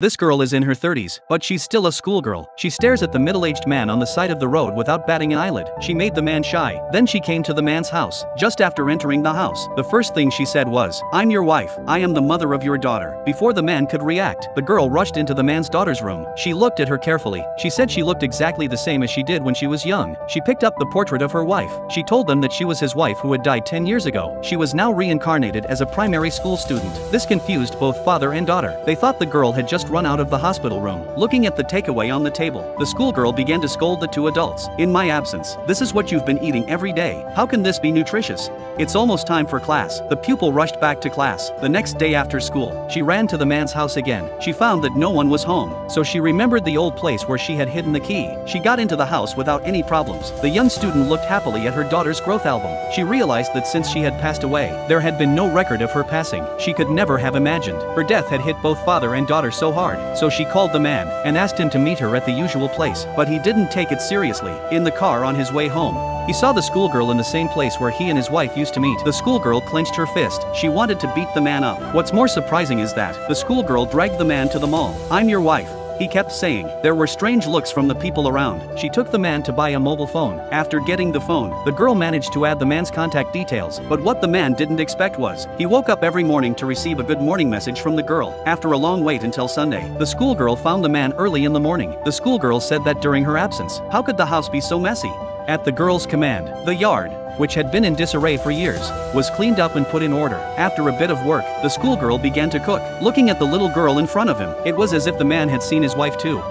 This girl is in her 30s, but she's still a schoolgirl. She stares at the middle-aged man on the side of the road without batting an eyelid. She made the man shy. Then she came to the man's house. Just after entering the house, the first thing she said was, "I'm your wife. I am the mother of your daughter." Before the man could react, the girl rushed into the man's daughter's room. She looked at her carefully. She said she looked exactly the same as she did when she was young. She picked up the portrait of her wife. She told them that she was his wife who had died 10 years ago. She was now reincarnated as a primary school student. This confused both father and daughter. They thought the girl had just run out of the hospital room. Looking at the takeaway on the table, the schoolgirl began to scold the two adults. "In my absence, this is what you've been eating every day. How can this be nutritious? It's almost time for class." The pupil rushed back to class. The next day after school, she ran to the man's house again. She found that no one was home, so she remembered the old place where she had hidden the key. She got into the house without any problems. The young student looked happily at her daughter's growth album. She realized that since she had passed away, there had been no record of her passing. She could never have imagined. Her death had hit both father and daughter so hard. So she called the man and asked him to meet her at the usual place, but he didn't take it seriously. In the car on his way home, he saw the schoolgirl in the same place where he and his wife used to meet. The schoolgirl clenched her fist. She wanted to beat the man up. What's more surprising is that the schoolgirl dragged the man to the mall. "I'm your wife," he kept saying. There were strange looks from the people around. She took the man to buy a mobile phone. After getting the phone, the girl managed to add the man's contact details, but what the man didn't expect was, he woke up every morning to receive a good morning message from the girl. After a long wait until Sunday, the schoolgirl found the man early in the morning. The schoolgirl said that during her absence, how could the house be so messy? At the girl's command, the yard, which had been in disarray for years, was cleaned up and put in order. After a bit of work, the schoolgirl began to cook. Looking at the little girl in front of him, it was as if the man had seen his wife too.